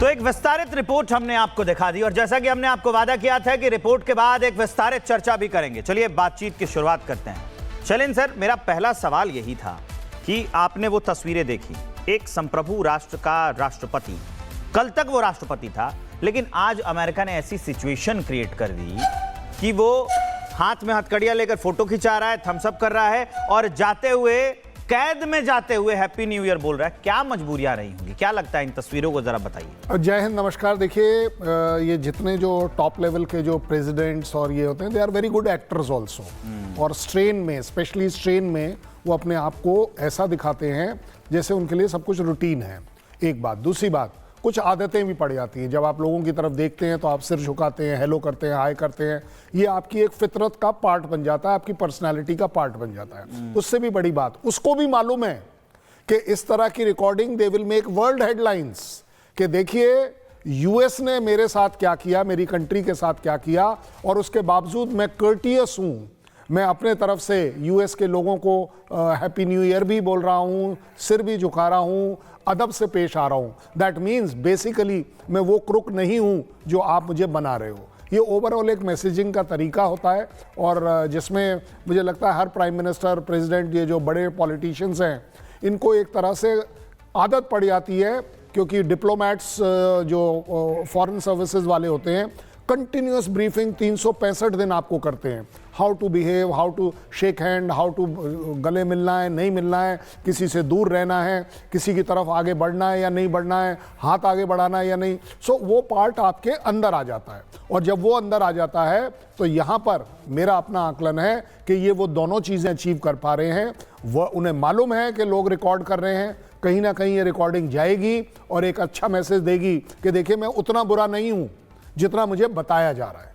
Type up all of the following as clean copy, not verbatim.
तो एक विस्तारित रिपोर्ट हमने आपको दिखा दी और जैसा कि हमने आपको वादा किया था कि रिपोर्ट के बाद एक विस्तारित चर्चा भी करेंगे। चलिए बातचीत की शुरुआत करते हैं। चलें सर, मेरा पहला सवाल यही था कि आपने वो तस्वीरें देखी, एक संप्रभु राष्ट्र का राष्ट्रपति, कल तक वो राष्ट्रपति था, लेकिन आज अमेरिका ने ऐसी सिचुएशन क्रिएट कर दी कि वो हाथ में हथकड़ियां लेकर फोटो खिंचा रहा है, थम्स अप कर रहा है और जाते हुए, कैद में जाते हुए हैप्पी न्यू ईयर बोल रहा है। क्या मजबूरियां रही होंगी, क्या लगता है इन तस्वीरों को जरा बताइए। जय हिंद, नमस्कार। देखिए, ये जितने जो टॉप लेवल के जो प्रेसिडेंट्स और ये होते हैं, they are very good actors also. और स्ट्रेन में, स्पेशली स्ट्रेन में, वो अपने आप को ऐसा दिखाते हैं जैसे उनके लिए सब कुछ रूटीन है। एक बात। दूसरी बात, कुछ आदतें भी पड़ जाती हैं। जब आप लोगों की तरफ देखते हैं तो आप सिर झुकाते हैं, हेलो करते हैं, हाय करते हैं। ये आपकी एक फितरत का पार्ट बन जाता है, आपकी पर्सनालिटी का पार्ट बन जाता है। उससे भी बड़ी बात, उसको भी मालूम है कि इस तरह की recording they will make world headlines कि देखिए यूएस ने मेरे साथ क्या किया, मेरी कंट्री के साथ क्या किया, और उसके बावजूद मैं कर्टियस हूं। मैं अपने तरफ से यूएस के लोगों को हैप्पी न्यू ईयर भी बोल रहा हूं, सिर भी झुका रहा हूं, अदब से पेश आ रहा हूं। दैट मीन्स बेसिकली मैं वो क्रुक नहीं हूं जो आप मुझे बना रहे हो। ये ओवरऑल एक मैसेजिंग का तरीका होता है और जिसमें मुझे लगता है हर प्राइम मिनिस्टर, प्रेसिडेंट, ये जो बड़े पॉलिटिशियंस हैं, इनको एक तरह से आदत पड़ जाती है, क्योंकि डिप्लोमैट्स जो फॉरेन सर्विसेज वाले होते हैं, कंटिन्यूस ब्रीफिंग 365 दिन आपको करते हैं। How to behave, how to shake hand, how to गले मिलना है, नहीं मिलना है, किसी से दूर रहना है, किसी की तरफ आगे बढ़ना है या नहीं बढ़ना है, हाथ आगे बढ़ाना है या नहीं। सो वो पार्ट आपके अंदर आ जाता है, और जब वो अंदर आ जाता है तो यहाँ पर मेरा अपना आकलन है कि ये वो दोनों चीज़ें अचीव कर पा रहे हैं। वह उन्हें मालूम है कि लोग रिकॉर्ड कर रहे हैं, कहीं ना कहीं ये रिकॉर्डिंग जाएगी और एक अच्छा मैसेज देगी कि देखिए मैं उतना बुरा नहीं हूँ जितना मुझे बताया जा रहा है।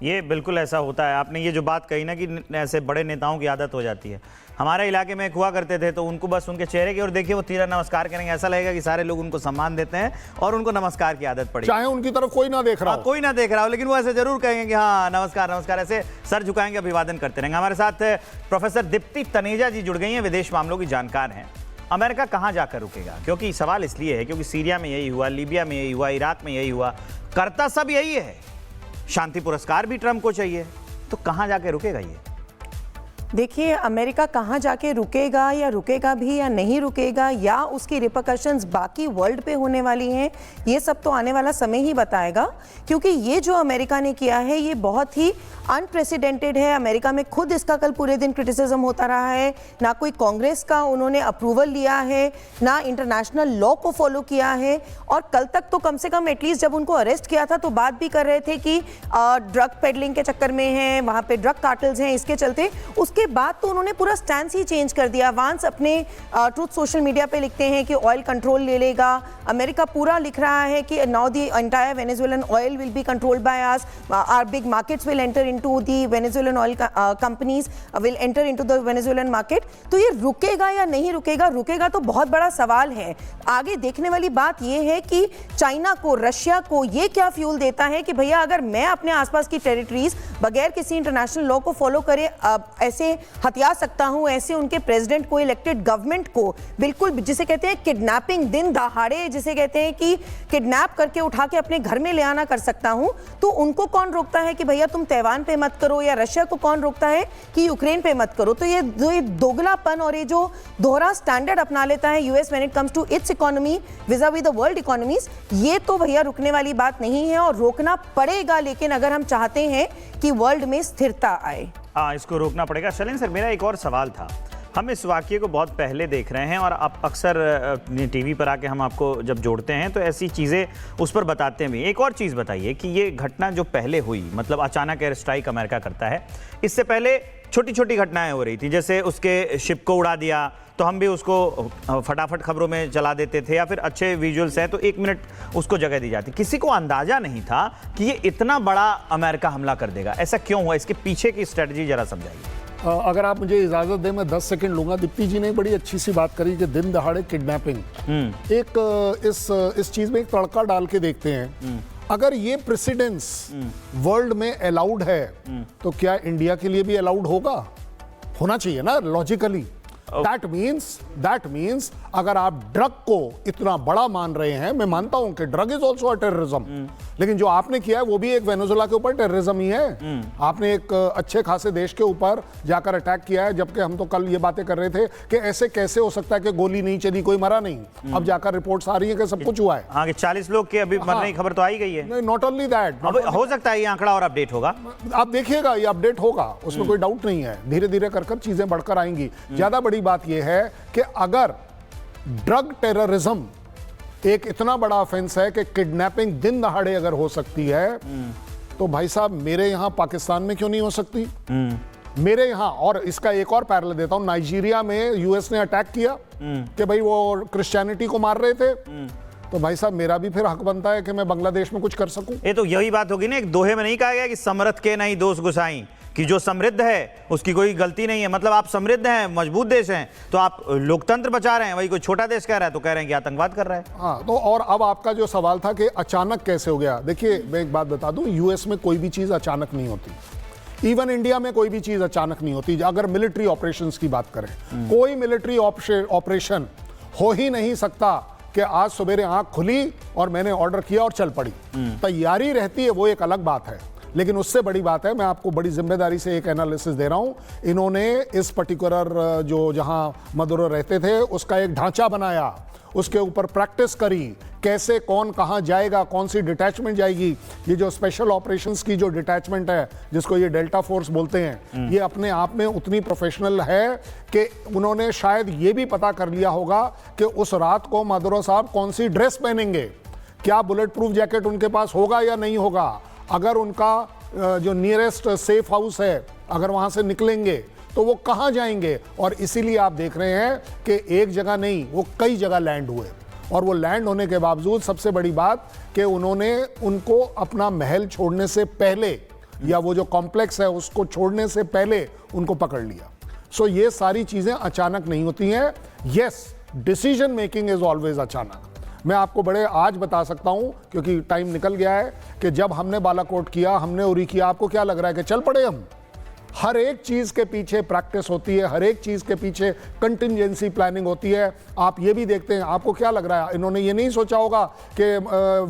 ये बिल्कुल ऐसा होता है। आपने ये जो बात कही ना कि ऐसे बड़े नेताओं की आदत हो जाती है। हमारे इलाके में हुआ करते थे तो उनको बस उनके चेहरे की ओर देखिए, वो तीरा नमस्कार करेंगे, ऐसा लगेगा कि सारे लोग उनको सम्मान देते हैं और उनको नमस्कार की आदत पड़ी, चाहे उनकी तरफ कोई ना देख रहा हो। कोई ना देख रहा हो, लेकिन वो ऐसे जरूर कहेंगे कि हाँ नमस्कार नमस्कार, ऐसे सर झुकाएंगे, अभिवादन करते रहेंगे। हमारे साथ प्रोफेसर दीप्ति तनेजा जी जुड़ गई हैं, विदेश मामलों की जानकार हैं। अमेरिका कहाँ जाकर रुकेगा? क्योंकि सवाल इसलिए है क्योंकि सीरिया में यही हुआ, लीबिया में यही हुआ, इराक में यही हुआ, करता सब यही है। शांति पुरस्कार भी ट्रंप को चाहिए, तो कहां जाके रुकेगा ये? देखिए, अमेरिका कहाँ जाके रुकेगा या रुकेगा भी या नहीं रुकेगा, या उसकी रिपरकशंस बाकी वर्ल्ड पे होने वाली हैं, ये सब तो आने वाला समय ही बताएगा। क्योंकि ये जो अमेरिका ने किया है ये बहुत ही अनप्रेसिडेंटेड है। अमेरिका में खुद इसका कल पूरे दिन क्रिटिसिज्म होता रहा है। ना कोई कांग्रेस का उन्होंने अप्रूवल लिया है, ना इंटरनेशनल लॉ को फॉलो किया है। और कल तक तो कम से कम एटलीस्ट जब उनको अरेस्ट किया था तो बात भी कर रहे थे कि ड्रग पेडलिंग के चक्कर में है, वहाँ पे ड्रग कार्टल्स हैं, इसके चलते। उसके बाद तो उन्होंने पूरा स्टैंड ही चेंज कर दिया। वांस अपने ट्रूथ सोशल मीडिया पे लिखते हैं कि ऑयल कंट्रोल ले लेगा। अमेरिका पूरा लिख रहा है कि now the entire Venezuelan oil will be controlled by us, our big markets will enter into the Venezuelan oil companies will enter into the Venezuelan market. तो ये रुकेगा या नहीं रुकेगा? रुकेगा तो बहुत बड़ा सवाल है। आगे देखने वाली बात ये है कि चाइना को, रशिया को ये क्या फ्यूल देता है कि भैया अगर मैं अपने आसपास की टेरिटरीज बगैर किसी इंटरनेशनल लॉ को फॉलो करे ऐसे हथिया सकता हूं, ऐसे उनके प्रेसिडेंट को, इलेक्टेड गवर्नमेंट को बिल्कुल, जिसे कहते हैं किडनैपिंग, दिन दहाड़े जिसे कहते हैं कि किडनैप करके उठा के अपने घर में ले आना कर सकता हूं, तो उनको कौन रोकता है कि भैया तुम ताइवान पे मत करो, या रशिया को कौन रोकता है कि यूक्रेन पे मत करो? तो ये दोगलापन और ये जो दोहरा स्टैंडर्ड अपना लेता है US when it comes to its economy vis-a-vis the world economies, ये तो भैया रुकने वाली बात नहीं है और रोकना पड़ेगा। लेकिन अगर हम चाहते हैं कि वर्ल्ड में स्थिरता आए, हाँ, इसको रोकना पड़ेगा। चलें सर, मेरा एक और सवाल था। हम इस वाक़ये को बहुत पहले देख रहे हैं और आप अक्सर टीवी पर आके हम आपको जब जोड़ते हैं तो ऐसी चीज़ें उस पर बताते हैं भी। एक और चीज़ बताइए कि ये घटना जो पहले हुई, मतलब अचानक एयर स्ट्राइक अमेरिका करता है, इससे पहले छोटी छोटी घटनाएं हो रही थी, जैसे उसके शिप को उड़ा दिया तो हम भी उसको फटाफट खबरों में चला देते थे, या फिर अच्छे विजुअल्स हैं तो 1 मिनट उसको जगह दी जाती। किसी को अंदाजा नहीं था कि ये इतना बड़ा अमेरिका हमला कर देगा। ऐसा क्यों हुआ? इसके पीछे की स्ट्रेटजी जरा समझाइए। अगर आप मुझे इजाजत दें, मैं 10 सेकंड लूंगा। दीप्ति जी ने बड़ी अच्छी सी बात करी कि दिन दहाड़े किडनैपिंग, एक इस चीज में एक तड़का डाल के देखते हैं। अगर ये प्रेसिडेंस वर्ल्ड में अलाउड है तो क्या इंडिया के लिए भी अलाउड होगा? होना चाहिए ना लॉजिकली। दैट मीन्स अगर आप ड्रग को इतना बड़ा मान रहे हैं, मैं मानता हूं कि drug is also a terrorism, लेकिन जो आपने किया है वो भी एक वेनेजुएला के ऊपर टेररिज्म ही है। आपने एक अच्छे खासे देश के ऊपर जाकर अटैक किया है, जबकि हम तो कल ये बातें कर रहे थे कि ऐसे कैसे हो सकता है कि गोली नहीं चली, कोई मरा नहीं। अब जाकर रिपोर्ट्स आ रही है कि सब कुछ हुआ है। हाँ, कि 40 लोग के अभी मरने की खबर तो आई गई है। नॉट ओनली दैट, अब हो सकता है ये आंकड़ा और अपडेट होगा। आप देखिएगा ये अपडेट होगा, उसमें कोई डाउट नहीं है। धीरे धीरे कर चीजें बढ़कर आएंगी। ज्यादा बड़ी बात यह है कि अगर ड्रग टेररिज्म एक इतना बड़ा ऑफेंस है कि किडनैपिंग दिन दहाड़े अगर हो सकती है, तो भाई साहब मेरे यहां पाकिस्तान में क्यों नहीं हो सकती? मेरे यहां, और इसका एक और पैरेलल देता हूं, नाइजीरिया में यूएस ने अटैक किया कि भाई वो क्रिश्चियनिटी को मार रहे थे, तो भाई साहब मेरा भी फिर हक बनता है कि मैं बांग्लादेश में कुछ कर सकूं। ये तो यही बात होगी ना, एक दोहे में नहीं कहा गया कि समर्थ के नहीं दोष गुसाई, कि जो समृद्ध है उसकी कोई गलती नहीं है। मतलब आप समृद्ध हैं, मजबूत देश हैं, तो आप लोकतंत्र बचा रहे हैं, वही कोई छोटा देश कह रहा है तो कह रहे हैं कि आतंकवाद कर रहा है। हाँ, तो और अब आपका जो सवाल था कि अचानक कैसे हो गया, देखिए मैं एक बात बता दूं, यूएस में कोई भी चीज अचानक नहीं होती, इवन इंडिया में कोई भी चीज अचानक नहीं होती। अगर मिलिट्री ऑपरेशंस की बात करें, कोई मिलिट्री ऑपरेशन हो ही नहीं सकता कि आज सवेरे आंख खुली और मैंने ऑर्डर किया और चल पड़ी। तैयारी रहती है, वो एक अलग बात है, लेकिन उससे बड़ी बात है, मैं आपको बड़ी जिम्मेदारी से एक एनालिसिस दे रहा हूं, इन्होंने इस पर्टिकुलर जो जहां मदुरो रहते थे उसका एक ढांचा बनाया, उसके ऊपर प्रैक्टिस करी, कैसे कौन कहां जाएगा, कौन सी डिटैचमेंट जाएगी। ये जो स्पेशल ऑपरेशंस की जो डिटैचमेंट है, जिसको ये डेल्टा फोर्स बोलते हैं, ये अपने आप में उतनी प्रोफेशनल है कि उन्होंने शायद ये भी पता कर लिया होगा कि उस रात को मदुरो साहब कौन सी ड्रेस पहनेंगे, क्या बुलेट प्रूफ जैकेट उनके पास होगा या नहीं होगा, अगर उनका जो नियरेस्ट सेफ हाउस है अगर वहां से निकलेंगे तो वो कहां जाएंगे। और इसीलिए आप देख रहे हैं कि एक जगह नहीं, वो कई जगह लैंड हुए, और वो लैंड होने के बावजूद सबसे बड़ी बात कि उन्होंने उनको अपना महल छोड़ने से पहले, या वो जो कॉम्प्लेक्स है उसको छोड़ने से पहले उनको पकड़ लिया। सो ये सारी चीजें अचानक नहीं होती हैं। Yes, decision making is always अचानक। मैं आपको बड़े आज बता सकता हूं, क्योंकि टाइम निकल गया है, कि जब हमने बालाकोट किया, हमने उरी किया, आपको क्या लग रहा है कि चल पड़े हम? हर एक चीज के पीछे प्रैक्टिस होती है, हर एक चीज के पीछे कंटिंजेंसी प्लानिंग होती है। आप ये भी देखते हैं, आपको क्या लग रहा है, इन्होंने ये नहीं सोचा होगा कि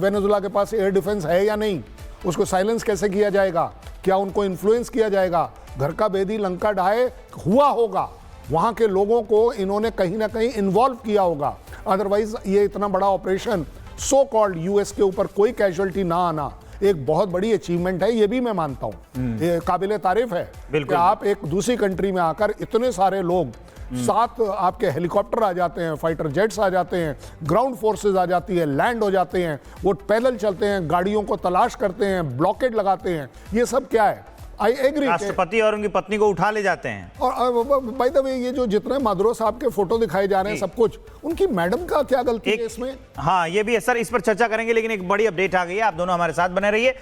वेनेजुएला के पास एयर डिफेंस है या नहीं, उसको साइलेंस कैसे किया जाएगा, क्या उनको इन्फ्लुएंस किया जाएगा, घर का बेदी लंका ढाए हुआ होगा, वहां के लोगों को इन्होंने कहीं ना कहीं इन्वॉल्व किया होगा। अदरवाइज ये इतना बड़ा ऑपरेशन, सो कॉल्ड यूएस के ऊपर कोई कैजुअलिटी ना आना एक बहुत बड़ी अचीवमेंट है, ये भी मैं मानता हूं, ये काबिले तारीफ है कि आप एक दूसरी कंट्री में आकर इतने सारे लोग, साथ आपके हेलीकॉप्टर आ जाते हैं, फाइटर जेट्स आ जाते हैं, ग्राउंड फोर्सेस आ जाती है, लैंड हो जाते हैं, वो पैदल चलते हैं, गाड़ियों को तलाश करते हैं, ब्लॉकेड लगाते हैं, ये सब क्या है? I agree. राष्ट्रपति और उनकी पत्नी को उठा ले जाते हैं। और बाय द वे, ये जो जितने मदुरो साहब के फोटो दिखाए जा रहे हैं, सब कुछ उनकी मैडम का क्या गलती है इसमें? हाँ, ये भी है सर, इस पर चर्चा करेंगे, लेकिन एक बड़ी अपडेट आ गई है। आप दोनों हमारे साथ बने रहिए।